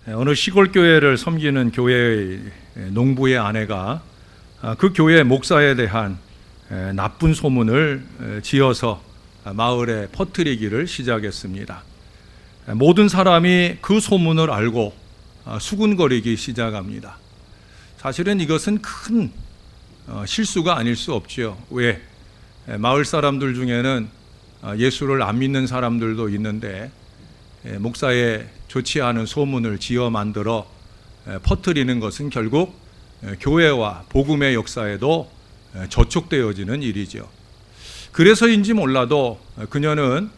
어느 시골 교회를 섬기는 교회의 농부의 아내가 그 교회 목사에 대한 나쁜 소문을 지어서 마을에 퍼뜨리기를 시작했습니다. 모든 사람이 그 소문을 알고 수군거리기 시작합니다. 사실은 이것은 큰 실수가 아닐 수 없죠. 왜? 마을 사람들 중에는 예수를 안 믿는 사람들도 있는데 목사의 좋지 않은 소문을 지어 만들어 퍼뜨리는 것은 결국 교회와 복음의 역사에도 저촉되어지는 일이죠. 그래서인지 몰라도 그녀는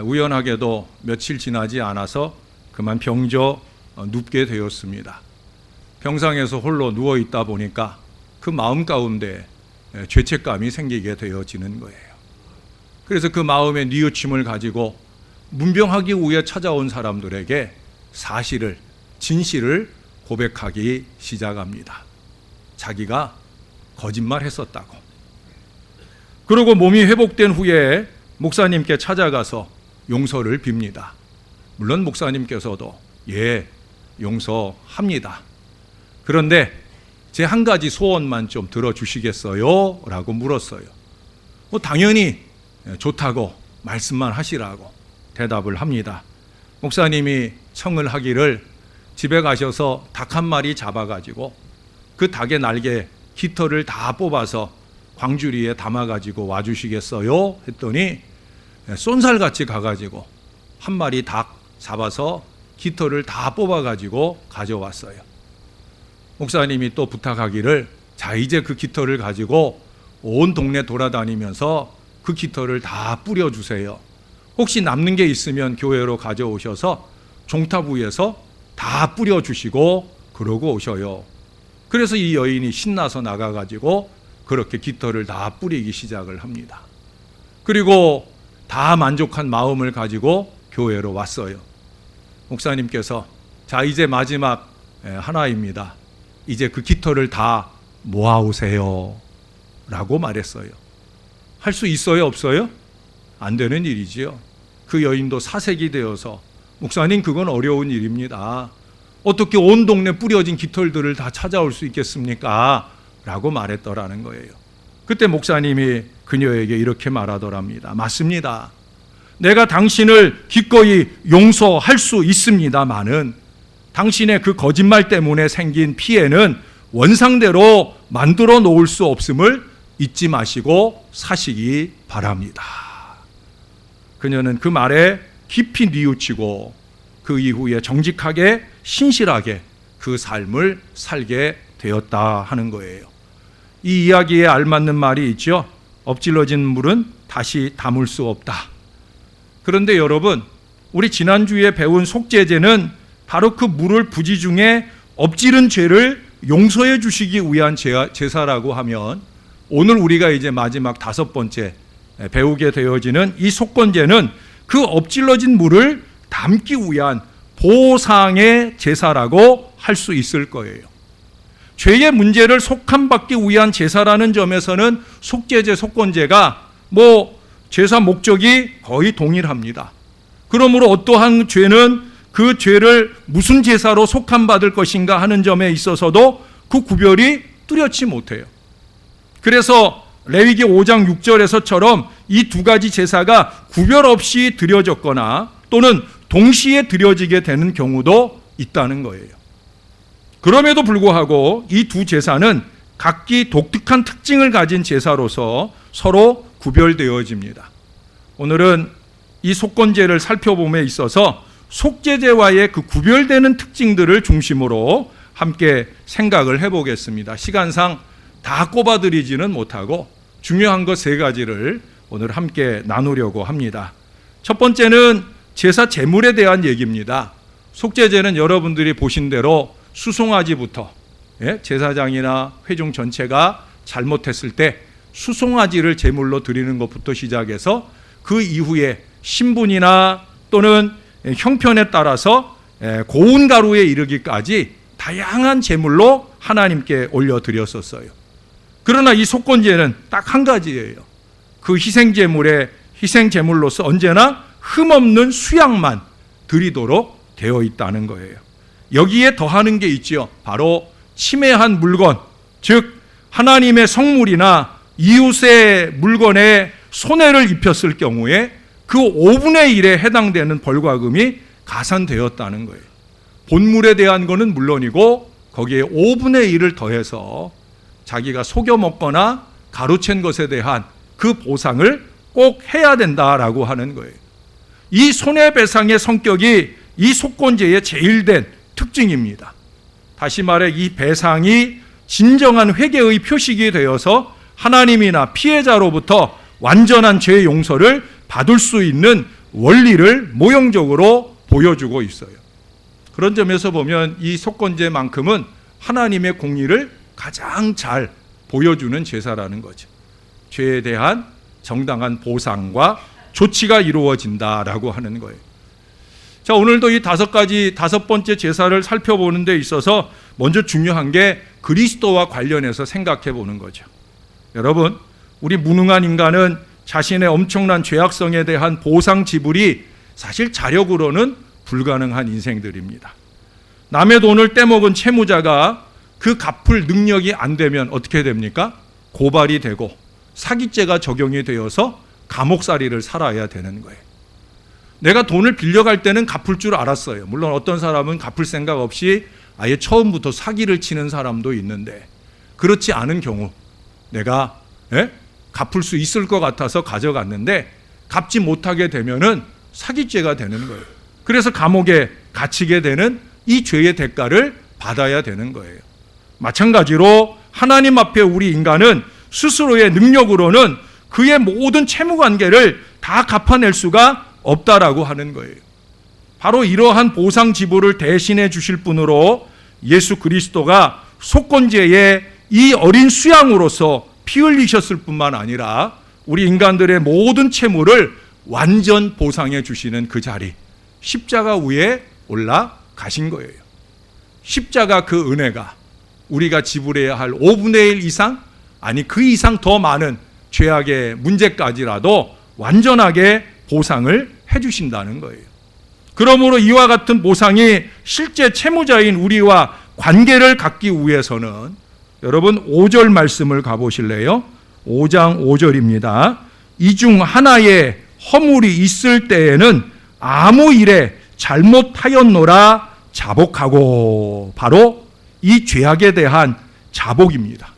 우연하게도 며칠 지나지 않아서 그만 병져 눕게 되었습니다. 병상에서 홀로 누워 있다 보니까 그 마음 가운데 죄책감이 생기게 되어지는 거예요. 그래서 그 마음의 뉘우침을 가지고 문병하기 위해 찾아온 사람들에게 사실을, 진실을 고백하기 시작합니다. 자기가 거짓말했었다고. 그리고 몸이 회복된 후에 목사님께 찾아가서 용서를 빕니다. 물론 목사님께서도 용서합니다. 그런데 제 한 가지 소원만 좀 들어주시겠어요? 라고 물었어요. 당연히 좋다고 말씀만 하시라고 대답을 합니다. 목사님이 청을 하기를 집에 가셔서 닭 한 마리 잡아가지고 그 닭의 날개 깃털을 다 뽑아서 광주리에 담아가지고 와주시겠어요? 했더니 쏜살같이 가가지고 한 마리 닭 잡아서 깃털을 다 뽑아가지고 가져왔어요. 목사님이 또 부탁하기를 자, 이제 그 깃털을 가지고 온 동네 돌아다니면서 그 깃털을 다 뿌려주세요. 혹시 남는 게 있으면 교회로 가져오셔서 종탑 위에서 다 뿌려주시고 그러고 오셔요. 그래서 이 여인이 신나서 나가가지고 그렇게 깃털을 다 뿌리기 시작을 합니다. 그리고 다 만족한 마음을 가지고 교회로 왔어요. 목사님께서 자, 이제 마지막 하나입니다. 이제 그 깃털을 다 모아오세요 라고 말했어요. 할 수 있어요? 없어요? 안 되는 일이지요. 그 여인도 사색이 되어서 목사님, 그건 어려운 일입니다. 어떻게 온 동네 뿌려진 깃털들을 다 찾아올 수 있겠습니까? 라고 말했더라는 거예요. 그때 목사님이 그녀에게 이렇게 말하더랍니다. 맞습니다. 내가 당신을 기꺼이 용서할 수 있습니다마는 당신의 그 거짓말 때문에 생긴 피해는 원상대로 만들어 놓을 수 없음을 잊지 마시고 사시기 바랍니다. 그녀는 그 말에 깊이 뉘우치고 그 이후에 정직하게 신실하게 그 삶을 살게 되었다 하는 거예요. 이 이야기에 알맞는 말이 있죠. 엎질러진 물은 다시 담을 수 없다. 그런데 여러분, 우리 지난주에 배운 속죄제는 바로 그 물을 부지 중에 엎지른 죄를 용서해 주시기 위한 제사라고 하면 오늘 우리가 이제 마지막 5번째 배우게 되어지는 이 속건제는 그 엎질러진 물을 담기 위한 보상의 제사라고 할 수 있을 거예요. 죄의 문제를 속함받기 위한 제사라는 점에서는 속죄제, 속건제가 제사 목적이 거의 동일합니다. 그러므로 어떠한 죄는 그 죄를 무슨 제사로 속함받을 것인가 하는 점에 있어서도 그 구별이 뚜렷이 못해요. 그래서 레위기 5장 6절에서처럼 이 두 가지 제사가 구별 없이 드려졌거나 또는 동시에 드려지게 되는 경우도 있다는 거예요. 그럼에도 불구하고 이 두 제사는 각기 독특한 특징을 가진 제사로서 서로 구별되어집니다. 오늘은 이 속건제를 살펴봄에 있어서 속죄제와의 그 구별되는 특징들을 중심으로 함께 생각을 해보겠습니다. 시간상 다 꼽아드리지는 못하고 중요한 것 3가지를 오늘 함께 나누려고 합니다. 첫 번째는 제사 제물에 대한 얘기입니다. 속죄제는 여러분들이 보신 대로 수송아지부터 제사장이나 회중 전체가 잘못했을 때 수송아지를 제물로 드리는 것부터 시작해서 그 이후에 신분이나 또는 형편에 따라서 고운 가루에 이르기까지 다양한 제물로 하나님께 올려드렸었어요. 그러나 이 속건제는 딱 한 가지예요. 그 희생제물의 희생제물로서 언제나 흠없는 수양만 드리도록 되어 있다는 거예요. 여기에 더하는 게 있지요. 바로 침해한 물건, 즉 하나님의 성물이나 이웃의 물건에 손해를 입혔을 경우에 그 5분의 1에 해당되는 벌과금이 가산되었다는 거예요. 본물에 대한 거는 물론이고 거기에 5분의 1을 더해서 자기가 속여 먹거나 가로챈 것에 대한 그 보상을 꼭 해야 된다라고 하는 거예요. 이 손해배상의 성격이 이 속건제의 제일된 특징입니다. 다시 말해 이 배상이 진정한 회개의 표식이 되어서 하나님이나 피해자로부터 완전한 죄 용서를 받을 수 있는 원리를 모형적으로 보여주고 있어요. 그런 점에서 보면 이 속건제만큼은 하나님의 공의를 가장 잘 보여주는 제사라는 거죠. 죄에 대한 정당한 보상과 조치가 이루어진다라고 하는 거예요. 자, 오늘도 이 다섯 번째 제사를 살펴보는 데 있어서 먼저 중요한 게 그리스도와 관련해서 생각해 보는 거죠. 여러분, 우리 무능한 인간은 자신의 엄청난 죄악성에 대한 보상 지불이 사실 자력으로는 불가능한 인생들입니다. 남의 돈을 떼먹은 채무자가 그 갚을 능력이 안 되면 어떻게 됩니까? 고발이 되고 사기죄가 적용이 되어서 감옥살이를 살아야 되는 거예요. 내가 돈을 빌려갈 때는 갚을 줄 알았어요. 물론 어떤 사람은 갚을 생각 없이 아예 처음부터 사기를 치는 사람도 있는데, 그렇지 않은 경우 내가 갚을 수 있을 것 같아서 가져갔는데 갚지 못하게 되면은 사기죄가 되는 거예요. 그래서 감옥에 갇히게 되는 이 죄의 대가를 받아야 되는 거예요. 마찬가지로 하나님 앞에 우리 인간은 스스로의 능력으로는 그의 모든 채무관계를 다 갚아낼 수가 없다라고 하는 거예요. 바로 이러한 보상 지불을 대신해 주실 분으로 예수 그리스도가 속건제의 이 어린 수양으로서 피 흘리셨을 뿐만 아니라 우리 인간들의 모든 채무를 완전 보상해 주시는 그 자리, 십자가 위에 올라가신 거예요. 십자가 그 은혜가 우리가 지불해야 할 5분의 1 이상, 아니 그 이상 더 많은 죄악의 문제까지라도 완전하게 보상을 해주신다는 거예요. 그러므로 이와 같은 보상이 실제 채무자인 우리와 관계를 갖기 위해서는 여러분 5절 말씀을 가보실래요? 5장 5절입니다. 이 중 하나의 허물이 있을 때에는 아무 일에 잘못하였노라 자복하고, 바로 이 죄악에 대한 자복입니다.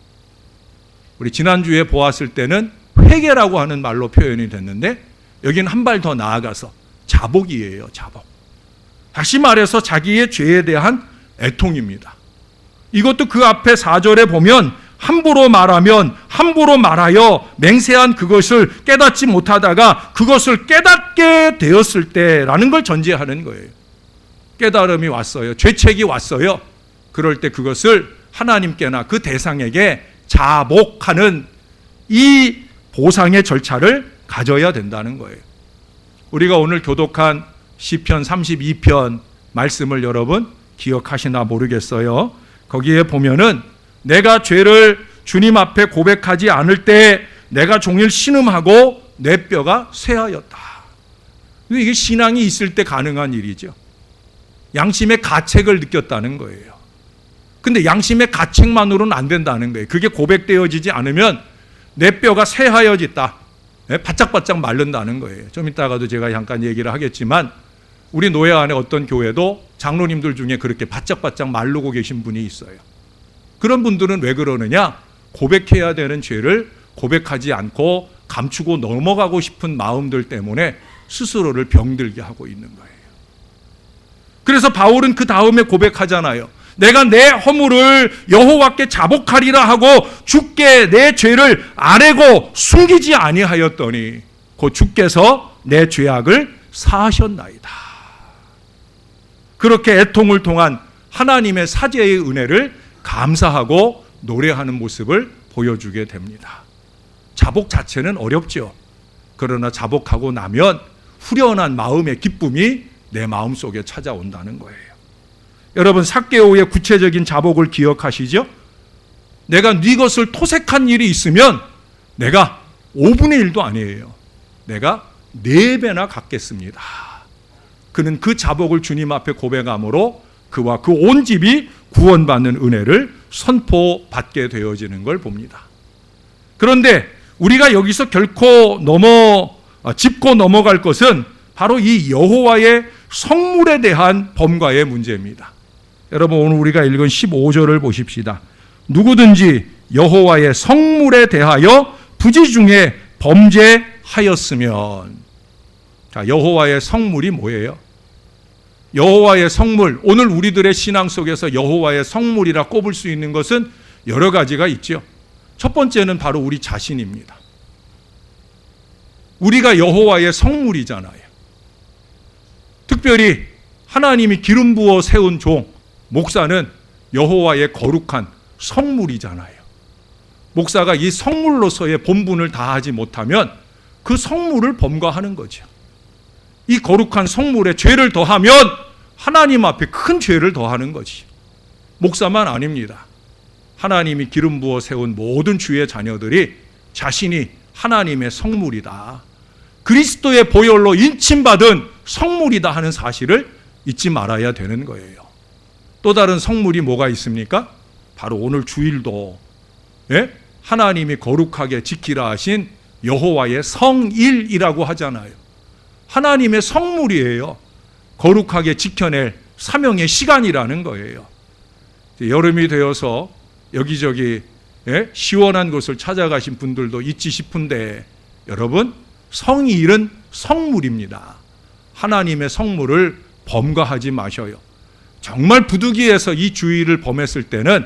우리 지난주에 보았을 때는 회개라고 하는 말로 표현이 됐는데 여기는 한 발 더 나아가서 자복이에요. 자복. 다시 말해서 자기의 죄에 대한 애통입니다. 이것도 그 앞에 4절에 보면 함부로 말하면 함부로 말하여 맹세한 그것을 깨닫지 못하다가 그것을 깨닫게 되었을 때라는 걸 전제하는 거예요. 깨달음이 왔어요. 죄책이 왔어요. 그럴 때 그것을 하나님께나 그 대상에게 자복하는 이 보상의 절차를 가져야 된다는 거예요. 우리가 오늘 교독한 시편 32편 말씀을 여러분 기억하시나 모르겠어요. 거기에 보면은 내가 죄를 주님 앞에 고백하지 않을 때 내가 종일 신음하고 내 뼈가 쇠하였다. 이게 신앙이 있을 때 가능한 일이죠. 양심의 가책을 느꼈다는 거예요. 근데 양심의 가책만으로는 안 된다는 거예요. 그게 고백되어지지 않으면 내 뼈가 쇠하여졌다, 바짝바짝 마른다는 거예요. 좀 이따가도 제가 잠깐 얘기를 하겠지만 우리 노예 안에 어떤 교회도 장로님들 중에 그렇게 바짝바짝 마르고 계신 분이 있어요. 그런 분들은 왜 그러느냐? 고백해야 되는 죄를 고백하지 않고 감추고 넘어가고 싶은 마음들 때문에 스스로를 병들게 하고 있는 거예요. 그래서 바울은 그 다음에 고백하잖아요. 내가 내 허물을 여호와께 자복하리라 하고 주께 내 죄를 아뢰고 숨기지 아니하였더니 곧 주께서 내 죄악을 사하셨나이다. 그렇게 애통을 통한 하나님의 사죄의 은혜를 감사하고 노래하는 모습을 보여주게 됩니다. 자복 자체는 어렵죠. 그러나 자복하고 나면 후련한 마음의 기쁨이 내 마음속에 찾아온다는 거예요. 여러분, 삭개오의 구체적인 자복을 기억하시죠? 내가 네 것을 토색한 일이 있으면 내가 5분의 1도 아니에요. 내가 4배나 갚겠습니다. 그는 그 자복을 주님 앞에 고백함으로 그와 그 온 집이 구원받는 은혜를 선포받게 되어지는 걸 봅니다. 그런데 우리가 여기서 결코 짚고 넘어갈 것은 바로 이 여호와의 성물에 대한 범과의 문제입니다. 여러분, 오늘 우리가 읽은 15절을 보십시다. 누구든지 여호와의 성물에 대하여 부지 중에 범죄하였으면. 자, 여호와의 성물이 뭐예요? 여호와의 성물, 오늘 우리들의 신앙 속에서 여호와의 성물이라 꼽을 수 있는 것은 여러 가지가 있죠. 첫 번째는 바로 우리 자신입니다. 우리가 여호와의 성물이잖아요. 특별히 하나님이 기름 부어 세운 종, 목사는 여호와의 거룩한 성물이잖아요. 목사가 이 성물로서의 본분을 다하지 못하면 그 성물을 범과하는 거죠. 이 거룩한 성물에 죄를 더하면 하나님 앞에 큰 죄를 더하는 거지. 목사만 아닙니다. 하나님이 기름 부어 세운 모든 주의 자녀들이 자신이 하나님의 성물이다, 그리스도의 보혈로 인침받은 성물이다 하는 사실을 잊지 말아야 되는 거예요. 또 다른 성물이 뭐가 있습니까? 바로 오늘 주일도 하나님이 거룩하게 지키라 하신 여호와의 성일이라고 하잖아요. 하나님의 성물이에요. 거룩하게 지켜낼 사명의 시간이라는 거예요. 여름이 되어서 여기저기 시원한 곳을 찾아가신 분들도 있지 싶은데, 여러분, 성일은 성물입니다. 하나님의 성물을 범과하지 마셔요. 정말 부득이해서 이 주일을 범했을 때는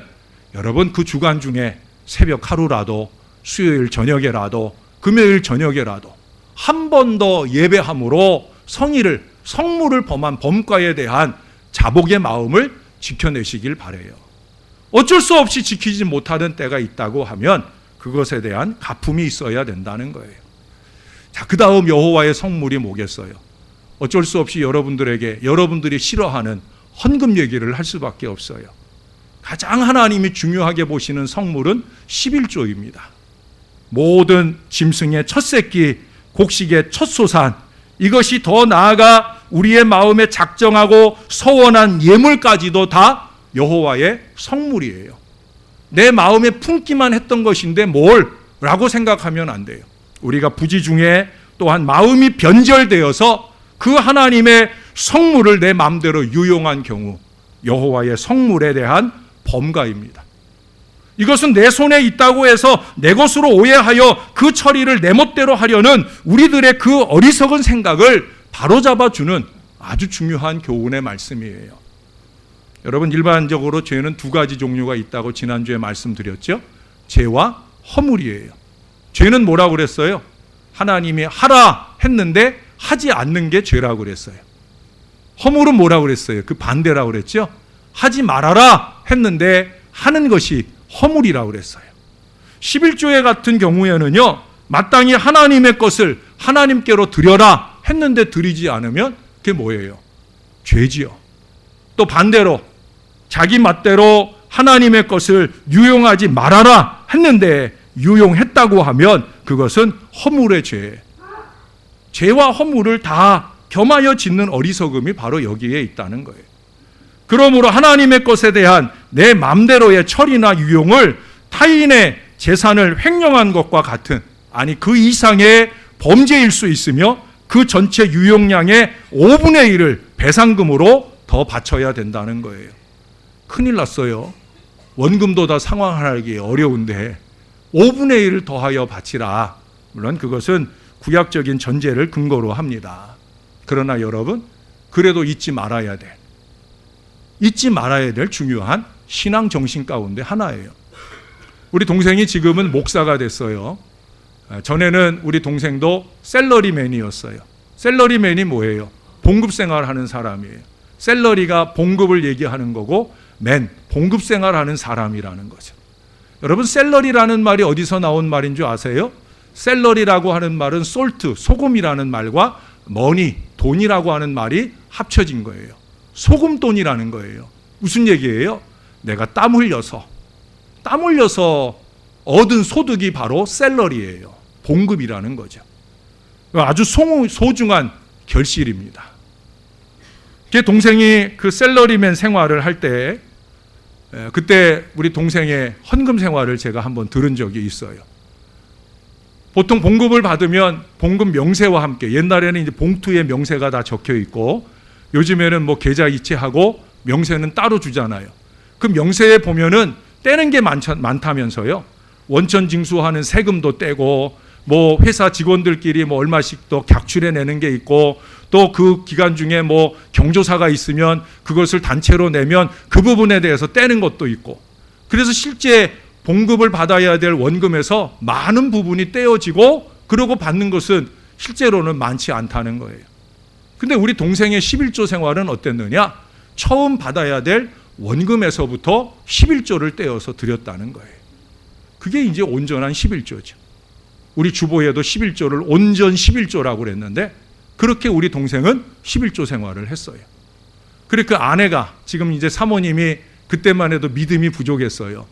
여러분, 그 주간 중에 새벽 하루라도, 수요일 저녁에라도, 금요일 저녁에라도 한 번 더 예배함으로 성물을 범한 범과에 대한 자복의 마음을 지켜내시길 바라요. 어쩔 수 없이 지키지 못하는 때가 있다고 하면 그것에 대한 가품이 있어야 된다는 거예요. 자, 그 다음 여호와의 성물이 뭐겠어요? 어쩔 수 없이 여러분들이 싫어하는 헌금 얘기를 할 수밖에 없어요. 가장 하나님이 중요하게 보시는 성물은 11조입니다. 모든 짐승의 첫 새끼, 곡식의 첫 소산, 이것이 더 나아가 우리의 마음에 작정하고 서원한 예물까지도 다 여호와의 성물이에요. 내 마음에 품기만 했던 것인데 뭘? 라고 생각하면 안 돼요. 우리가 부지 중에 또한 마음이 변절되어서 그 하나님의 성물을 내 마음대로 유용한 경우, 여호와의 성물에 대한 범과입니다. 이것은 내 손에 있다고 해서 내 것으로 오해하여 그 처리를 내 멋대로 하려는 우리들의 그 어리석은 생각을 바로잡아주는 아주 중요한 교훈의 말씀이에요. 여러분, 일반적으로 죄는 두 가지 종류가 있다고 지난주에 말씀드렸죠. 죄와 허물이에요. 죄는 뭐라고 그랬어요? 하나님이 하라 했는데 하지 않는 게 죄라고 그랬어요. 허물은 뭐라고 그랬어요? 그 반대라고 그랬죠. 하지 말아라 했는데 하는 것이 허물이라고 그랬어요. 11조의 같은 경우에는요, 마땅히 하나님의 것을 하나님께로 드려라 했는데 드리지 않으면 그게 뭐예요? 죄지요. 또 반대로 자기 맛대로 하나님의 것을 유용하지 말아라 했는데 유용했다고 하면 그것은 허물의 죄. 죄와 허물을 다 겸하여 짓는 어리석음이 바로 여기에 있다는 거예요. 그러므로 하나님의 것에 대한 내 맘대로의 처리나 유용을 타인의 재산을 횡령한 것과 같은, 아니 그 이상의 범죄일 수 있으며 그 전체 유용량의 5분의 1을 배상금으로 더 바쳐야 된다는 거예요. 큰일 났어요. 원금도 다 상환하기 어려운데 5분의 1을 더하여 바치라. 물론 그것은 구약적인 전제를 근거로 합니다. 그러나 여러분, 그래도 잊지 말아야 될 중요한 신앙 정신 가운데 하나예요. 우리 동생이 지금은 목사가 됐어요. 전에는 우리 동생도 셀러리맨이었어요. 셀러리맨이 뭐예요? 봉급 생활하는 사람이에요. 셀러리가 봉급을 얘기하는 거고 봉급 생활하는 사람이라는 거죠. 여러분, 셀러리라는 말이 어디서 나온 말인 줄 아세요? 셀러리라고 하는 말은 솔트, 소금이라는 말과 머니, 돈이라고 하는 말이 합쳐진 거예요. 소금돈이라는 거예요. 무슨 얘기예요? 내가 땀 흘려서 얻은 소득이 바로 셀러리예요. 봉급이라는 거죠. 아주 소중한 결실입니다. 제 동생이 그 셀러리맨 생활을 할 때 그때 우리 동생의 헌금 생활을 제가 한번 들은 적이 있어요. 보통 봉급을 받으면 봉급 명세와 함께, 옛날에는 이제 봉투에 명세가 다 적혀 있고 요즘에는 뭐 계좌 이체하고 명세는 따로 주잖아요. 그 명세에 보면은 떼는 게 많다면서요. 원천 징수하는 세금도 떼고 뭐 회사 직원들끼리 뭐 얼마씩 또 객출해 내는 게 있고 또 그 기간 중에 뭐 경조사가 있으면 그것을 단체로 내면 그 부분에 대해서 떼는 것도 있고, 그래서 실제 봉급을 받아야 될 원금에서 많은 부분이 떼어지고 그러고 받는 것은 실제로는 많지 않다는 거예요. 근데 우리 동생의 11조 생활은 어땠느냐? 처음 받아야 될 원금에서부터 11조를 떼어서 드렸다는 거예요. 그게 이제 온전한 11조죠. 우리 주보에도 11조를 온전 11조라고 그랬는데 그렇게 우리 동생은 11조 생활을 했어요. 그리고 그 아내가, 지금 이제 사모님이 그때만 해도 믿음이 부족했어요.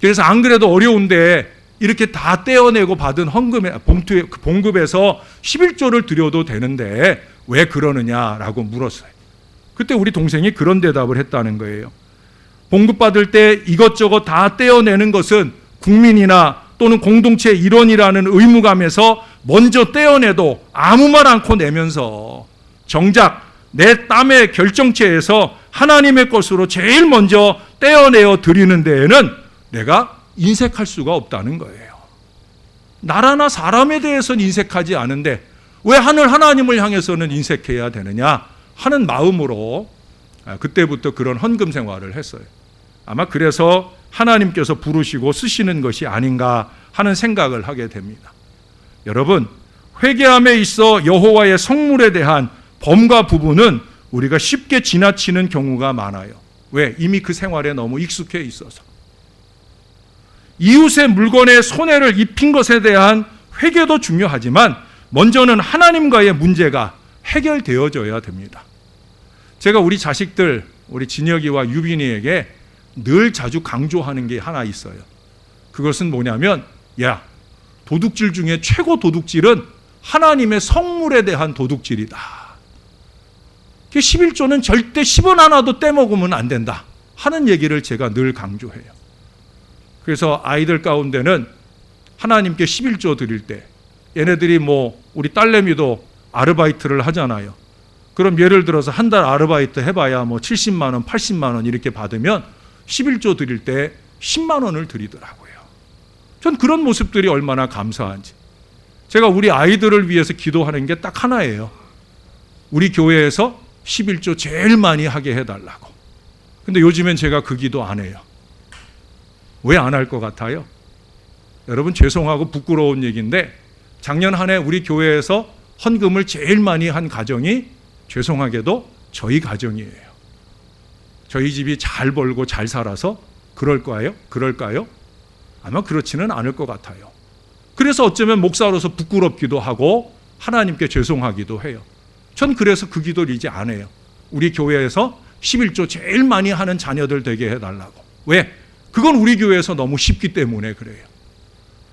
그래서 안 그래도 어려운데 이렇게 다 떼어내고 받은 헌금에, 봉투에, 그 봉급에서 11조를 드려도 되는데 왜 그러느냐라고 물었어요. 그때 우리 동생이 그런 대답을 했다는 거예요. 봉급 받을 때 이것저것 다 떼어내는 것은 국민이나 또는 공동체 일원이라는 의무감에서 먼저 떼어내도 아무 말 않고 내면서 정작 내 땀의 결정체에서 하나님의 것으로 제일 먼저 떼어내어 드리는 데에는 내가 인색할 수가 없다는 거예요. 나라나 사람에 대해서는 인색하지 않은데 왜 하늘 하나님을 향해서는 인색해야 되느냐 하는 마음으로 그때부터 그런 헌금 생활을 했어요. 아마 그래서 하나님께서 부르시고 쓰시는 것이 아닌가 하는 생각을 하게 됩니다. 여러분, 회개함에 있어 여호와의 성물에 대한 범과 부분은 우리가 쉽게 지나치는 경우가 많아요. 왜? 이미 그 생활에 너무 익숙해 있어서. 이웃의 물건에 손해를 입힌 것에 대한 회개도 중요하지만 먼저는 하나님과의 문제가 해결되어져야 됩니다. 제가 우리 자식들, 우리 진혁이와 유빈이에게 늘 자주 강조하는 게 하나 있어요. 그것은 뭐냐면, 야, 도둑질 중에 최고 도둑질은 하나님의 성물에 대한 도둑질이다. 11조는 절대 10원 하나도 떼먹으면 안 된다 하는 얘기를 제가 늘 강조해요. 그래서 아이들 가운데는 하나님께 11조 드릴 때 얘네들이 뭐 우리 딸내미도 아르바이트를 하잖아요. 그럼 예를 들어서 한 달 아르바이트 해봐야 뭐 70만 원, 80만 원 이렇게 받으면 11조 드릴 때 10만 원을 드리더라고요. 전 그런 모습들이 얼마나 감사한지. 제가 우리 아이들을 위해서 기도하는 게 딱 하나예요. 우리 교회에서 11조 제일 많이 하게 해달라고. 근데 요즘엔 제가 그 기도 안 해요. 왜 안 할 것 같아요? 여러분, 죄송하고 부끄러운 얘기인데 작년 한 해 우리 교회에서 헌금을 제일 많이 한 가정이 죄송하게도 저희 가정이에요. 저희 집이 잘 벌고 잘 살아서 그럴까요? 아마 그렇지는 않을 것 같아요. 그래서 어쩌면 목사로서 부끄럽기도 하고 하나님께 죄송하기도 해요. 전 그래서 그 기도를 이제 안 해요. 우리 교회에서 11조 제일 많이 하는 자녀들 되게 해달라고. 왜? 그건 우리 교회에서 너무 쉽기 때문에 그래요.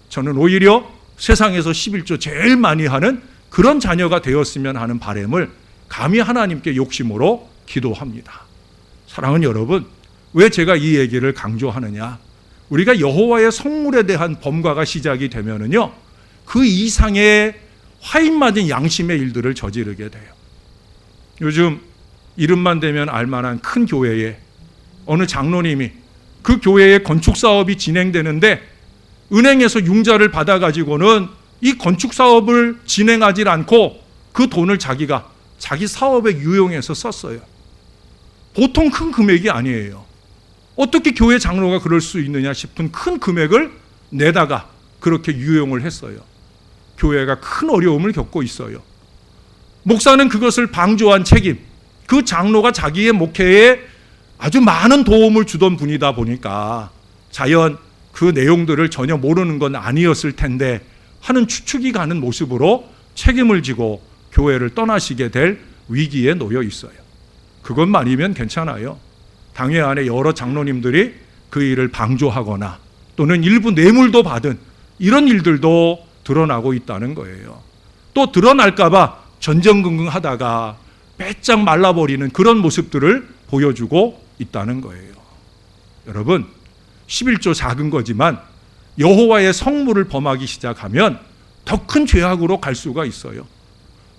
저는 오히려 세상에서 11조 제일 많이 하는 그런 자녀가 되었으면 하는 바람을 감히 하나님께 욕심으로 기도합니다. 사랑하는 여러분, 왜 제가 이 얘기를 강조하느냐? 우리가 여호와의 성물에 대한 범과가 시작이 되면은요, 그 이상의 화인 맞은 양심의 일들을 저지르게 돼요. 요즘 이름만 대면 알만한 큰 교회에 어느 장로님이 그 교회의 건축 사업이 진행되는데 은행에서 융자를 받아가지고는 이 건축 사업을 진행하지 않고 그 돈을 자기가 자기 사업에 유용해서 썼어요. 보통 큰 금액이 아니에요. 어떻게 교회 장로가 그럴 수 있느냐 싶은 큰 금액을 내다가 그렇게 유용을 했어요. 교회가 큰 어려움을 겪고 있어요. 목사는 그것을 방조한 책임, 그 장로가 자기의 목회에 아주 많은 도움을 주던 분이다 보니까 자연 그 내용들을 전혀 모르는 건 아니었을 텐데 하는 추측이 가는 모습으로 책임을 지고 교회를 떠나시게 될 위기에 놓여 있어요. 그것만이면 괜찮아요. 당회 안에 여러 장로님들이 그 일을 방조하거나 또는 일부 뇌물도 받은 이런 일들도 드러나고 있다는 거예요. 또 드러날까 봐 전전긍긍하다가 빼짝 말라버리는 그런 모습들을 보여주고 있다는 거예요. 여러분, 11조 작은 거지만 여호와의 성물을 범하기 시작하면 더 큰 죄악으로 갈 수가 있어요.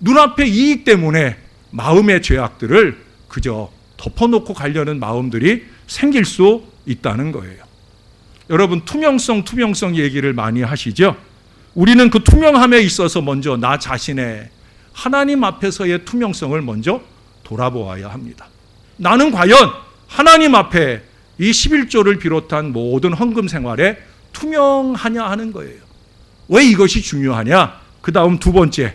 눈앞의 이익 때문에 마음의 죄악들을 그저 덮어놓고 가려는 마음들이 생길 수 있다는 거예요. 여러분, 투명성 얘기를 많이 하시죠? 우리는 그 투명함에 있어서 먼저 나 자신의 하나님 앞에서의 투명성을 먼저 돌아보아야 합니다. 나는 과연 하나님 앞에 이 11조를 비롯한 모든 헌금 생활에 투명하냐 하는 거예요. 왜 이것이 중요하냐? 그 다음 두 번째,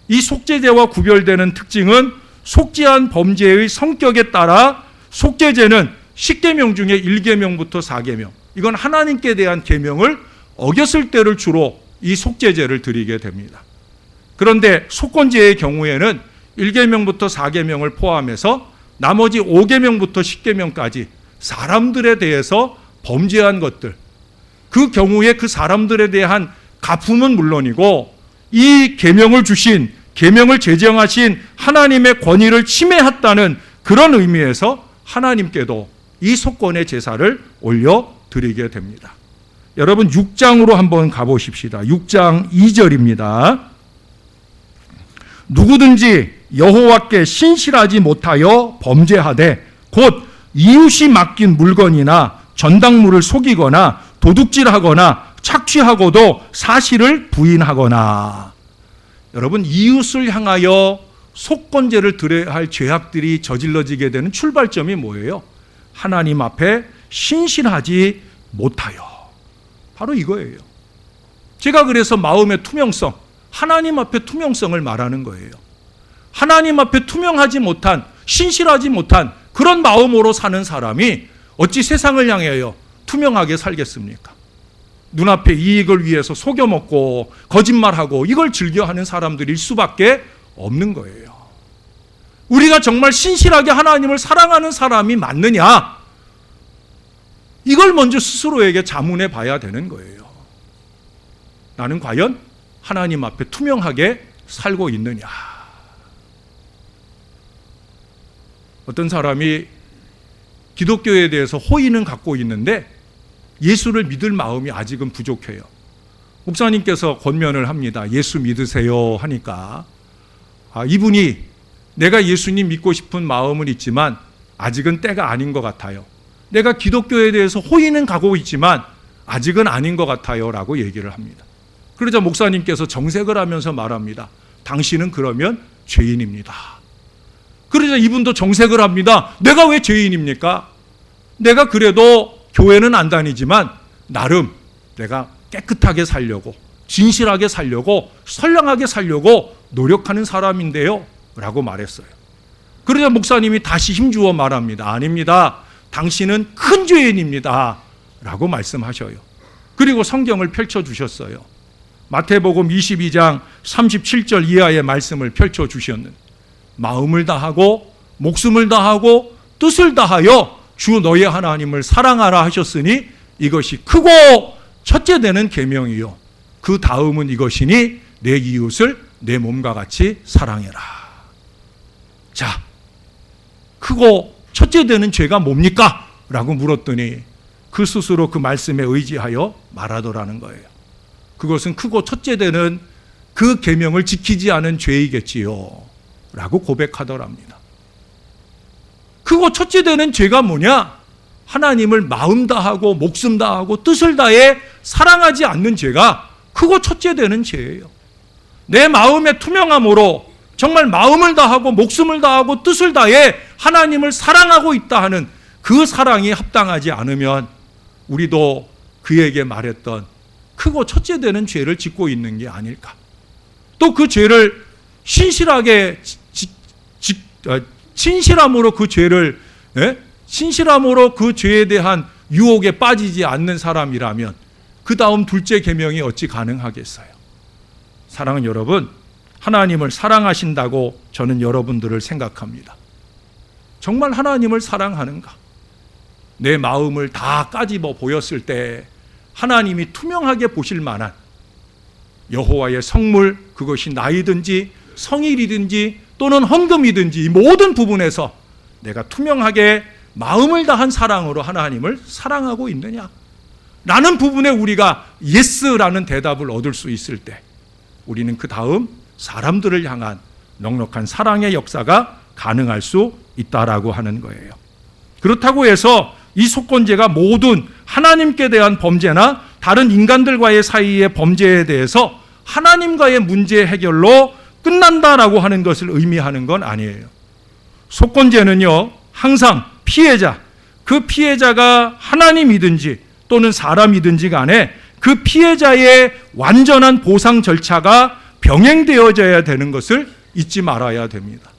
이 속죄제와 구별되는 특징은 속죄한 범죄의 성격에 따라 속죄제는 10계명 중에 1계명부터 4계명, 이건 하나님께 대한 계명을 어겼을 때를 주로 이 속죄제를 드리게 됩니다. 그런데 속건제의 경우에는 1계명부터 4계명을 포함해서 나머지 5계명부터 10계명까지 사람들에 대해서 범죄한 것들, 그 경우에 그 사람들에 대한 갚음은 물론이고 이 계명을 주신, 계명을 제정하신 하나님의 권위를 침해했다는 그런 의미에서 하나님께도 이 속건의 제사를 올려드리게 됩니다. 여러분 6장으로 한번 가보십시다. 6장 2절입니다. 누구든지 여호와께 신실하지 못하여 범죄하되 곧 이웃이 맡긴 물건이나 전당물을 속이거나 도둑질하거나 착취하고도 사실을 부인하거나. 여러분, 이웃을 향하여 속건제를 드려야 할 죄악들이 저질러지게 되는 출발점이 뭐예요? 하나님 앞에 신실하지 못하여. 바로 이거예요. 제가 그래서 마음의 투명성, 하나님 앞에 투명성을 말하는 거예요. 하나님 앞에 투명하지 못한, 신실하지 못한 그런 마음으로 사는 사람이 어찌 세상을 향하여 투명하게 살겠습니까? 눈앞의 이익을 위해서 속여먹고 거짓말하고 이걸 즐겨하는 사람들일 수밖에 없는 거예요. 우리가 정말 신실하게 하나님을 사랑하는 사람이 맞느냐? 이걸 먼저 스스로에게 자문해 봐야 되는 거예요. 나는 과연 하나님 앞에 투명하게 살고 있느냐? 어떤 사람이 기독교에 대해서 호의는 갖고 있는데 예수를 믿을 마음이 아직은 부족해요. 목사님께서 권면을 합니다. 예수 믿으세요 하니까 이분이 내가 예수님 믿고 싶은 마음은 있지만 아직은 때가 아닌 것 같아요. 내가 기독교에 대해서 호의는 가고 있지만 아직은 아닌 것 같아요 라고 얘기를 합니다. 그러자 목사님께서 정색을 하면서 말합니다. 당신은 그러면 죄인입니다. 그러자 이분도 정색을 합니다. 내가 왜 죄인입니까? 내가 그래도 교회는 안 다니지만 나름 내가 깨끗하게 살려고, 진실하게 살려고, 선량하게 살려고 노력하는 사람인데요 라고 말했어요. 그러자 목사님이 다시 힘주어 말합니다. 아닙니다. 당신은 큰 죄인입니다 라고 말씀하셔요. 그리고 성경을 펼쳐주셨어요. 마태복음 22장 37절 이하의 말씀을 펼쳐주셨는, 마음을 다하고 목숨을 다하고 뜻을 다하여 주 너의 하나님을 사랑하라 하셨으니 이것이 크고 첫째 되는 계명이요 그 다음은 이것이니 내 이웃을 내 몸과 같이 사랑해라. 자, 크고 첫째 되는 죄가 뭡니까? 라고 물었더니 그 스스로 그 말씀에 의지하여 말하더라는 거예요. 그것은 크고 첫째 되는 그 계명을 지키지 않은 죄이겠지요 라고 고백하더랍니다. 크고 첫째 되는 죄가 뭐냐? 하나님을 마음 다하고 목숨 다하고 뜻을 다해 사랑하지 않는 죄가 크고 첫째 되는 죄예요. 내 마음의 투명함으로 정말 마음을 다하고 목숨을 다하고 뜻을 다해 하나님을 사랑하고 있다 하는 그 사랑이 합당하지 않으면 우리도 그에게 말했던 크고 첫째 되는 죄를 짓고 있는 게 아닐까. 또 그 죄를 신실하게 신실함으로 그 죄를 신실함으로 그 죄에 대한 유혹에 빠지지 않는 사람이라면 그 다음 둘째 계명이 어찌 가능하겠어요? 사랑하는 여러분, 하나님을 사랑하신다고 저는 여러분들을 생각합니다. 정말 하나님을 사랑하는가? 내 마음을 다 까집어 보였을 때 하나님이 투명하게 보실 만한 여호와의 성물, 그것이 나이든지 성일이든지 또는 헌금이든지 이 모든 부분에서 내가 투명하게 마음을 다한 사랑으로 하나님을 사랑하고 있느냐? 라는 부분에 우리가 예스라는 대답을 얻을 수 있을 때 우리는 그 다음 사람들을 향한 넉넉한 사랑의 역사가 가능할 수 있다라고 하는 거예요. 그렇다고 해서 이 속건제가 모든 하나님께 대한 범죄나 다른 인간들과의 사이의 범죄에 대해서 하나님과의 문제 해결로 끝난다라고 하는 것을 의미하는 건 아니에요. 속건제는요, 항상 피해자, 그 피해자가 하나님이든지 또는 사람이든지 간에 그 피해자의 완전한 보상 절차가 병행되어져야 되는 것을 잊지 말아야 됩니다.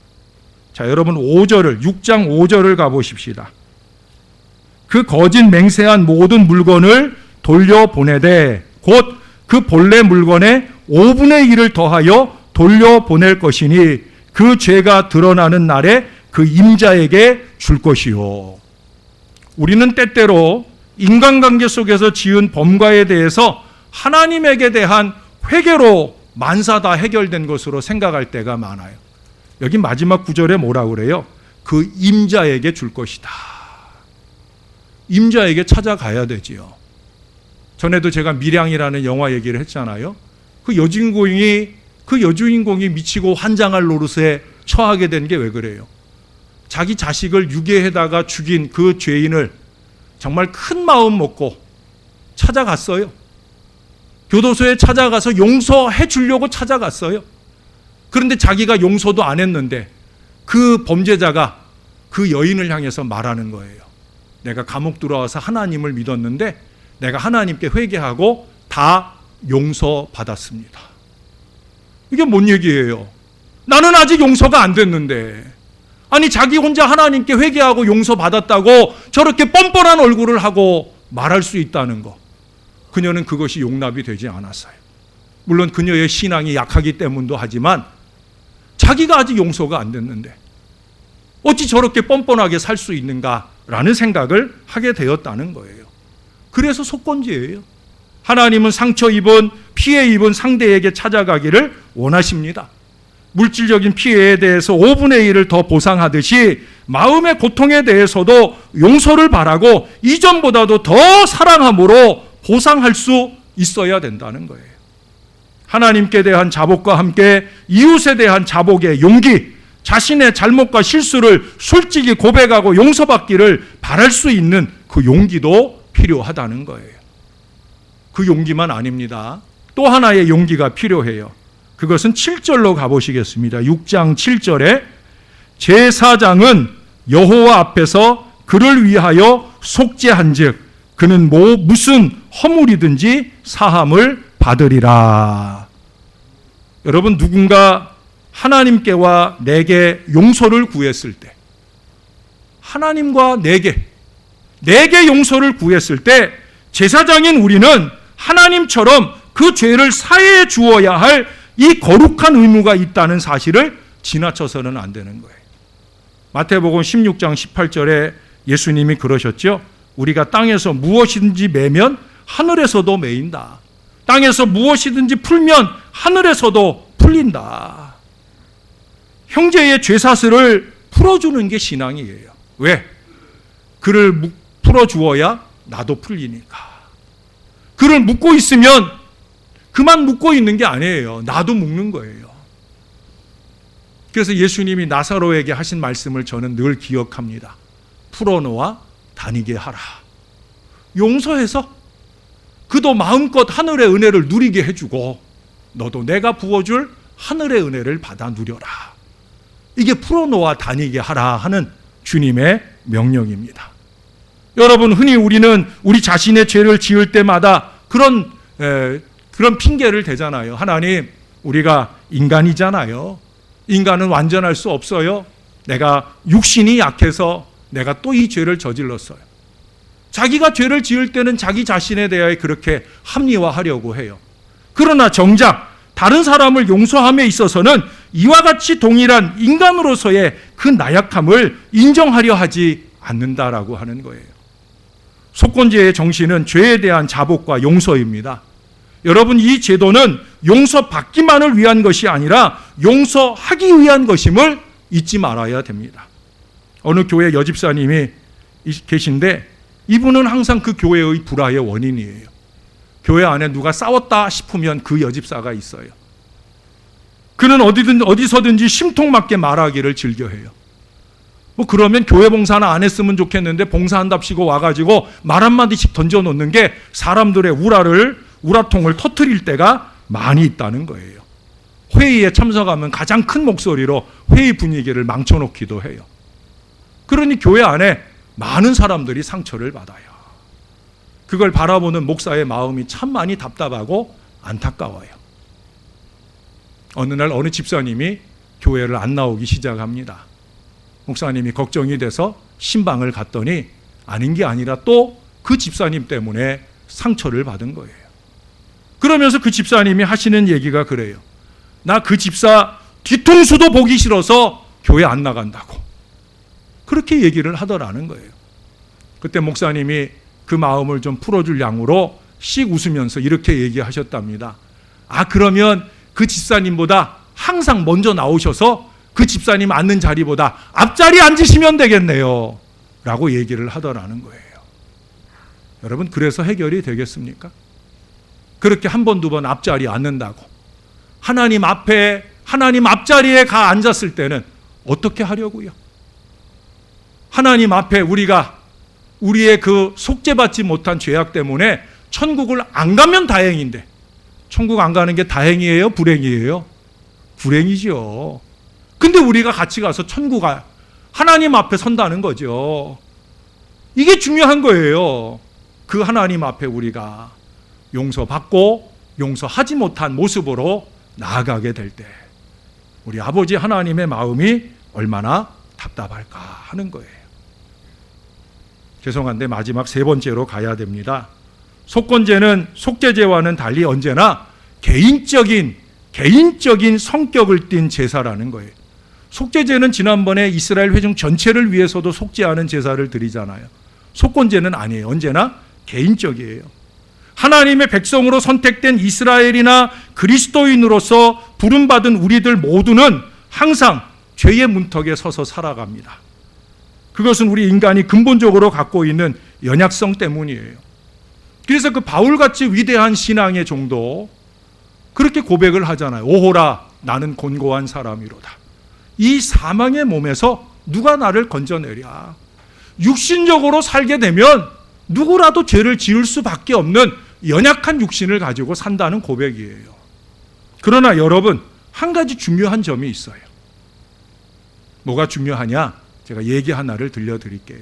자, 여러분 6장 5절을 가보십시다. 그 거짓 맹세한 모든 물건을 돌려보내되 곧 그 본래 물건의 5분의 1을 더하여 돌려보낼 것이니 그 죄가 드러나는 날에 그 임자에게 줄 것이요. 우리는 때때로 인간관계 속에서 지은 범과에 대해서 하나님에게 대한 회개로 만사 다 해결된 것으로 생각할 때가 많아요. 여기 마지막 구절에 뭐라고 그래요? 그 임자에게 줄 것이다. 임자에게 찾아가야 되지요. 전에도 제가 밀양이라는 영화 얘기를 했잖아요. 그 여주인공이 미치고 환장할 노릇에 처하게 된 게 왜 그래요? 자기 자식을 유괴해다가 죽인 그 죄인을 정말 큰 마음 먹고 찾아갔어요. 교도소에 찾아가서 용서해 주려고 찾아갔어요. 그런데 자기가 용서도 안 했는데 그 범죄자가 그 여인을 향해서 말하는 거예요. 내가 감옥 들어와서 하나님을 믿었는데 내가 하나님께 회개하고 다 용서받았습니다. 이게 뭔 얘기예요? 나는 아직 용서가 안 됐는데, 아니 자기 혼자 하나님께 회개하고 용서받았다고 저렇게 뻔뻔한 얼굴을 하고 말할 수 있다는 거. 그녀는 그것이 용납이 되지 않았어요. 물론 그녀의 신앙이 약하기 때문도 하지만 자기가 아직 용서가 안 됐는데 어찌 저렇게 뻔뻔하게 살 수 있는가라는 생각을 하게 되었다는 거예요. 그래서 속건제예요. 하나님은 상처 입은, 피해 입은 상대에게 찾아가기를 원하십니다. 물질적인 피해에 대해서 5분의 1을 더 보상하듯이 마음의 고통에 대해서도 용서를 바라고 이전보다도 더 사랑함으로 보상할 수 있어야 된다는 거예요. 하나님께 대한 자복과 함께 이웃에 대한 자복의 용기, 자신의 잘못과 실수를 솔직히 고백하고 용서받기를 바랄 수 있는 그 용기도 필요하다는 거예요. 그 용기만 아닙니다. 또 하나의 용기가 필요해요. 그것은 7절로 가보시겠습니다. 6장 7절에 제사장은 여호와 앞에서 그를 위하여 속죄한즉 그는 무슨 허물이든지 사함을 받으리라. 여러분, 누군가 하나님께와 내게 용서를 구했을 때, 하나님과 내게 용서를 구했을 때 제사장인 우리는 하나님처럼 그 죄를 사해해 주어야 할 이 거룩한 의무가 있다는 사실을 지나쳐서는 안 되는 거예요. 마태복음 16장 18절에 예수님이 그러셨죠. 우리가 땅에서 무엇이든지 매면 하늘에서도 매인다. 땅에서 무엇이든지 풀면 하늘에서도 풀린다. 형제의 죄사슬을 풀어주는 게 신앙이에요. 왜? 그를 풀어주어야 나도 풀리니까. 그를 묶고 있으면 그만 묶고 있는 게 아니에요. 나도 묶는 거예요. 그래서 예수님이 나사로에게 하신 말씀을 저는 늘 기억합니다. 풀어놓아 다니게 하라. 용서해서 그도 마음껏 하늘의 은혜를 누리게 해주고 너도 내가 부어줄 하늘의 은혜를 받아 누려라. 이게 풀어놓아 다니게 하라 하는 주님의 명령입니다. 여러분, 흔히 우리는 우리 자신의 죄를 지을 때마다 그런 핑계를 대잖아요. 하나님, 우리가 인간이잖아요. 인간은 완전할 수 없어요. 내가 육신이 약해서 내가 또 이 죄를 저질렀어요. 자기가 죄를 지을 때는 자기 자신에 대하여 그렇게 합리화하려고 해요. 그러나 정작 다른 사람을 용서함에 있어서는 이와 같이 동일한 인간으로서의 그 나약함을 인정하려 하지 않는다라고 하는 거예요. 속건제의 정신은 죄에 대한 자복과 용서입니다. 여러분, 이 제도는 용서받기만을 위한 것이 아니라 용서하기 위한 것임을 잊지 말아야 됩니다. 어느 교회 여집사님이 계신데 이분은 항상 그 교회의 불화의 원인이에요. 교회 안에 누가 싸웠다 싶으면 그 여집사가 있어요. 그는 어디서든지 심통맞게 말하기를 즐겨해요. 그러면 교회 봉사는 안 했으면 좋겠는데 봉사한답시고 와가지고 말 한마디씩 던져놓는 게 사람들의 우라통을 터뜨릴 때가 많이 있다는 거예요. 회의에 참석하면 가장 큰 목소리로 회의 분위기를 망쳐놓기도 해요. 그러니 교회 안에 많은 사람들이 상처를 받아요. 그걸 바라보는 목사의 마음이 참 많이 답답하고 안타까워요. 어느 날 어느 집사님이 교회를 안 나오기 시작합니다. 목사님이 걱정이 돼서 신방을 갔더니 아닌 게 아니라 또 그 집사님 때문에 상처를 받은 거예요. 그러면서 그 집사님이 하시는 얘기가 그래요. 나 그 집사 뒤통수도 보기 싫어서 교회 안 나간다고. 그렇게 얘기를 하더라는 거예요. 그때 목사님이 그 마음을 좀 풀어줄 양으로 씩 웃으면서 이렇게 얘기하셨답니다. 그러면 그 집사님보다 항상 먼저 나오셔서 그 집사님 앉는 자리보다 앞자리에 앉으시면 되겠네요 라고 얘기를 하더라는 거예요. 여러분, 그래서 해결이 되겠습니까? 그렇게 한 번, 두 번 앞자리에 앉는다고 하나님 앞자리에 가 앉았을 때는 어떻게 하려고요? 하나님 앞에 우리의 그 속죄받지 못한 죄악 때문에 천국을 안 가면 다행인데, 천국 안 가는 게 다행이에요? 불행이에요? 불행이죠. 근데 우리가 같이 가서 하나님 앞에 선다는 거죠. 이게 중요한 거예요. 그 하나님 앞에 우리가 용서받고 용서하지 못한 모습으로 나아가게 될 때 우리 아버지 하나님의 마음이 얼마나 답답할까 하는 거예요. 죄송한데 마지막 세 번째로 가야 됩니다. 속건제는 속죄제와는 달리 언제나 개인적인 성격을 띤 제사라는 거예요. 속죄제는 지난번에 이스라엘 회중 전체를 위해서도 속죄하는 제사를 드리잖아요. 속건제는 아니에요. 언제나 개인적이에요. 하나님의 백성으로 선택된 이스라엘이나 그리스도인으로서 부름받은 우리들 모두는 항상 죄의 문턱에 서서 살아갑니다. 그것은 우리 인간이 근본적으로 갖고 있는 연약성 때문이에요. 그래서 그 바울같이 위대한 신앙의 종도 그렇게 고백을 하잖아요. 오호라 나는 곤고한 사람이로다. 이 사망의 몸에서 누가 나를 건져내랴. 육신적으로 살게 되면 누구라도 죄를 지을 수밖에 없는 연약한 육신을 가지고 산다는 고백이에요. 그러나 여러분, 한 가지 중요한 점이 있어요. 뭐가 중요하냐? 제가 얘기 하나를 들려드릴게요.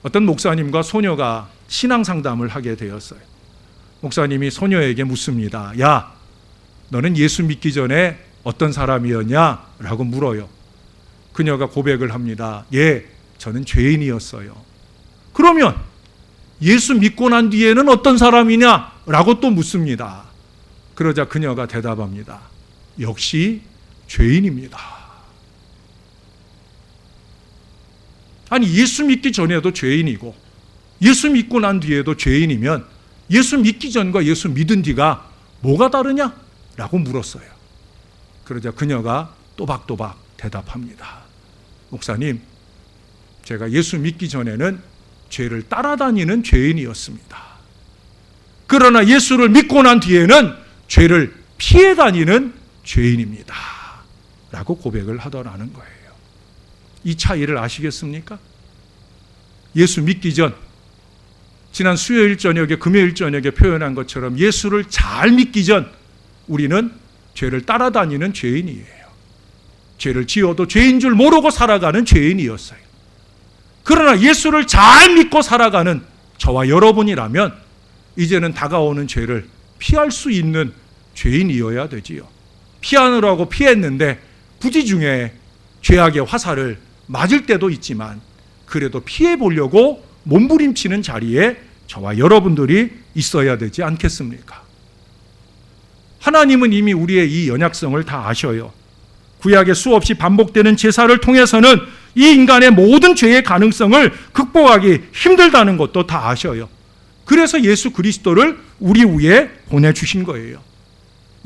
어떤 목사님과 소녀가 신앙 상담을 하게 되었어요. 목사님이 소녀에게 묻습니다. 야, 너는 예수 믿기 전에 어떤 사람이었냐? 라고 물어요. 그녀가 고백을 합니다. 예, 저는 죄인이었어요. 그러면 예수 믿고 난 뒤에는 어떤 사람이냐? 라고 또 묻습니다. 그러자 그녀가 대답합니다. 역시 죄인입니다. 아니, 예수 믿기 전에도 죄인이고 예수 믿고 난 뒤에도 죄인이면 예수 믿기 전과 예수 믿은 뒤가 뭐가 다르냐? 라고 물었어요. 그러자 그녀가 또박또박 대답합니다. 목사님, 제가 예수 믿기 전에는 죄를 따라다니는 죄인이었습니다. 그러나 예수를 믿고 난 뒤에는 죄를 피해 다니는 죄인입니다. 라고 고백을 하더라는 거예요. 이 차이를 아시겠습니까? 예수 믿기 전, 지난 수요일 저녁에 금요일 저녁에 표현한 것처럼 예수를 잘 믿기 전 우리는 죄를 따라다니는 죄인이에요. 죄를 지어도 죄인 줄 모르고 살아가는 죄인이었어요. 그러나 예수를 잘 믿고 살아가는 저와 여러분이라면 이제는 다가오는 죄를 피할 수 있는 죄인이어야 되지요. 피하느라고 피했는데 부지중에 죄악의 화살을 맞을 때도 있지만 그래도 피해 보려고 몸부림치는 자리에 저와 여러분들이 있어야 되지 않겠습니까? 하나님은 이미 우리의 이 연약성을 다 아셔요. 구약의 수없이 반복되는 제사를 통해서는 이 인간의 모든 죄의 가능성을 극복하기 힘들다는 것도 다 아셔요. 그래서 예수 그리스도를 우리 위에 보내주신 거예요.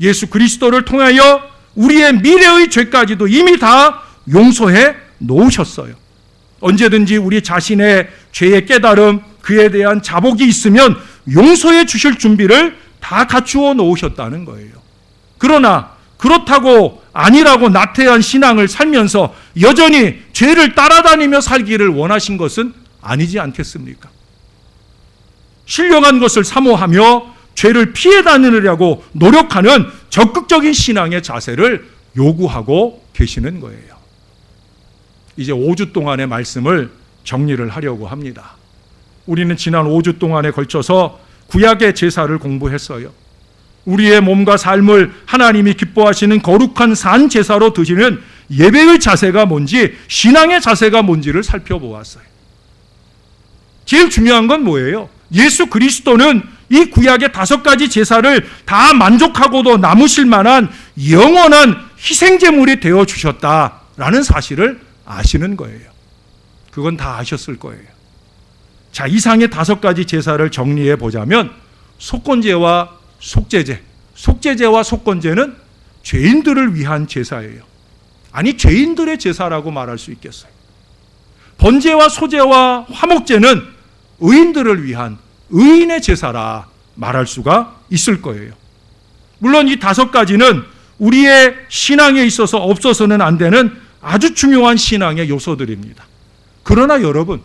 예수 그리스도를 통하여 우리의 미래의 죄까지도 이미 다 용서해 놓으셨어요. 언제든지 우리 자신의 죄의 깨달음, 그에 대한 자복이 있으면 용서해 주실 준비를 다 갖추어 놓으셨다는 거예요. 그러나 그렇다고 아니라고 나태한 신앙을 살면서 여전히 죄를 따라다니며 살기를 원하신 것은 아니지 않겠습니까? 신령한 것을 사모하며 죄를 피해 다니려고 노력하는 적극적인 신앙의 자세를 요구하고 계시는 거예요. 이제 5주 동안의 말씀을 정리를 하려고 합니다. 우리는 지난 5주 동안에 걸쳐서 구약의 제사를 공부했어요. 우리의 몸과 삶을 하나님이 기뻐하시는 거룩한 산 제사로 드시는 예배의 자세가 뭔지, 신앙의 자세가 뭔지를 살펴보았어요. 제일 중요한 건 뭐예요? 예수 그리스도는 이 구약의 5가지 제사를 다 만족하고도 남으실 만한 영원한 희생제물이 되어 주셨다라는 사실을 아시는 거예요. 그건 다 아셨을 거예요. 자, 이상의 5가지 제사를 정리해 보자면 속건제와 속죄제, 속죄제와 속건제는 죄인들을 위한 제사예요. 아니, 죄인들의 제사라고 말할 수 있겠어요. 번제와 소제와 화목제는 의인들을 위한 의인의 제사라 말할 수가 있을 거예요. 물론 이 5가지는 우리의 신앙에 있어서 없어서는 안 되는 아주 중요한 신앙의 요소들입니다. 그러나 여러분,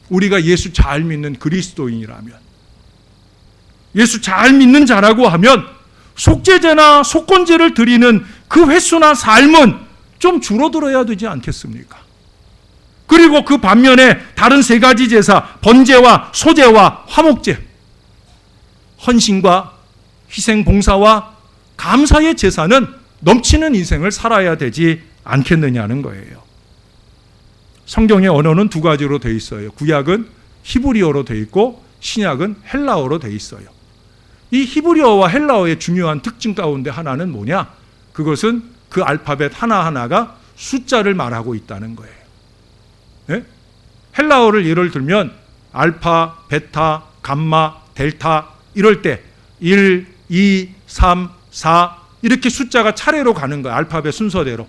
우리가 예수 잘 믿는 그리스도인이라면, 예수 잘 믿는 자라고 하면 속죄제나 속건제를 드리는 그 횟수나 삶은 좀 줄어들어야 되지 않겠습니까? 그리고 그 반면에 다른 3가지 제사, 번제와 소제와 화목제, 헌신과 희생 봉사와 감사의 제사는 넘치는 인생을 살아야 되지 않겠느냐는 거예요. 성경의 언어는 2가지로 되어 있어요. 구약은 히브리어로 되어 있고 신약은 헬라어로 되어 있어요. 이 히브리어와 헬라어의 중요한 특징 가운데 하나는 뭐냐? 그것은 그 알파벳 하나하나가 숫자를 말하고 있다는 거예요. 네? 헬라어를 예를 들면 알파, 베타, 감마, 델타 이럴 때 1, 2, 3, 4 이렇게 숫자가 차례로 가는 거예요. 알파벳 순서대로.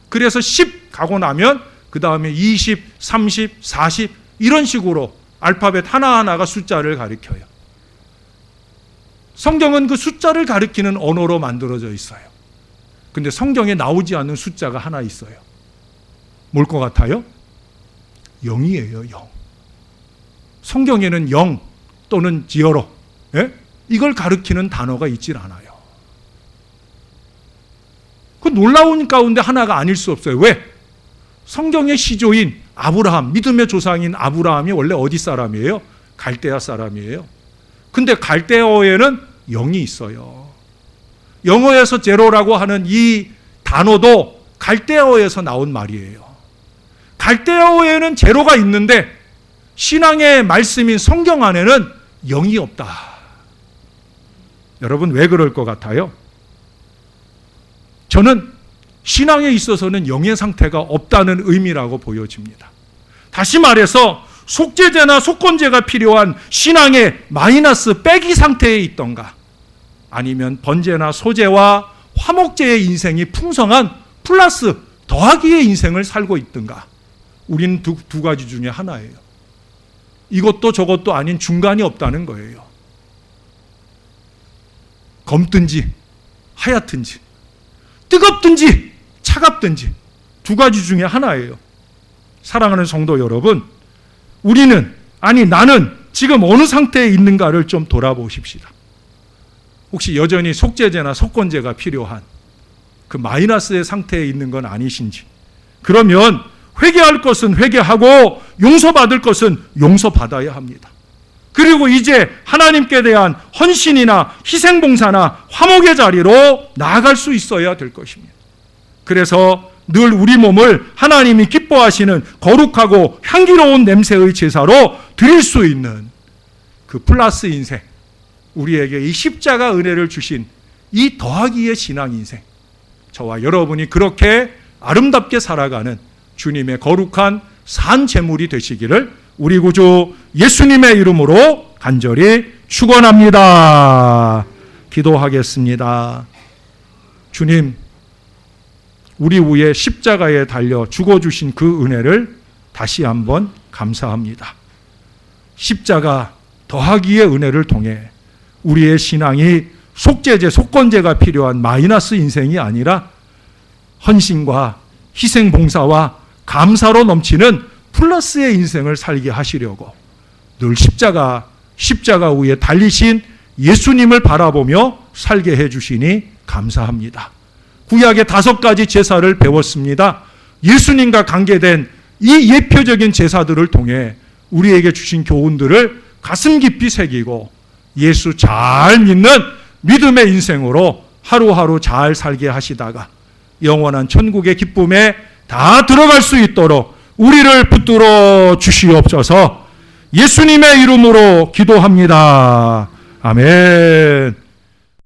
그래서 10 가고 나면 그 다음에 20, 30, 40 이런 식으로 알파벳 하나하나가 숫자를 가리켜요. 성경은 그 숫자를 가리키는 언어로 만들어져 있어요. 근데 성경에 나오지 않는 숫자가 하나 있어요. 뭘 것 같아요? 0이에요, 0. 성경에는 0 또는 지어로, 예? 이걸 가리키는 단어가 있질 않아요. 그 놀라운 가운데 하나가 아닐 수 없어요. 왜? 성경의 시조인 아브라함, 믿음의 조상인 아브라함이 원래 어디 사람이에요? 갈대아 사람이에요. 근데 갈대어에는 0이 있어요. 영어에서 제로라고 하는 이 단어도 갈대어에서 나온 말이에요. 갈대어에는 제로가 있는데 신앙의 말씀인 성경 안에는 0이 없다. 여러분, 왜 그럴 것 같아요? 저는 신앙에 있어서는 영의 상태가 없다는 의미라고 보여집니다. 다시 말해서 속죄제나 속건제가 필요한 신앙의 마이너스 빼기 상태에 있던가, 아니면 번제나 소제와 화목제의 인생이 풍성한 플러스 더하기의 인생을 살고 있던가, 우리는 두 가지 중에 하나예요. 이것도 저것도 아닌 중간이 없다는 거예요. 검든지 하얗든지 뜨겁든지 차갑든지 2가지 중에 하나예요. 사랑하는 성도 여러분, 우리는, 아니 나는 지금 어느 상태에 있는가를 좀 돌아보십시다. 혹시 여전히 속죄제나 속건제가 필요한 그 마이너스의 상태에 있는 건 아니신지, 그러면 회개할 것은 회개하고 용서받을 것은 용서받아야 합니다. 그리고 이제 하나님께 대한 헌신이나 희생봉사나 화목의 자리로 나아갈 수 있어야 될 것입니다. 그래서 늘 우리 몸을 하나님이 기뻐하시는 거룩하고 향기로운 냄새의 제사로 드릴 수 있는 그 플러스 인생, 우리에게 이 십자가 은혜를 주신 이 더하기의 신앙 인생, 저와 여러분이 그렇게 아름답게 살아가는 주님의 거룩한 산 제물이 되시기를 우리 구주 예수님의 이름으로 간절히 축원합니다. 기도하겠습니다. 주님, 우리 위에 십자가에 달려 죽어주신 그 은혜를 다시 한번 감사합니다. 십자가 더하기의 은혜를 통해 우리의 신앙이 속죄제, 속건제가 필요한 마이너스 인생이 아니라 헌신과 희생 봉사와 감사로 넘치는 플러스의 인생을 살게 하시려고 늘 십자가 위에 달리신 예수님을 바라보며 살게 해주시니 감사합니다. 구약의 5가지 제사를 배웠습니다. 예수님과 관계된 이 예표적인 제사들을 통해 우리에게 주신 교훈들을 가슴 깊이 새기고 예수 잘 믿는 믿음의 인생으로 하루하루 잘 살게 하시다가 영원한 천국의 기쁨에 다 들어갈 수 있도록 우리를 붙들어 주시옵소서. 예수님의 이름으로 기도합니다. 아멘.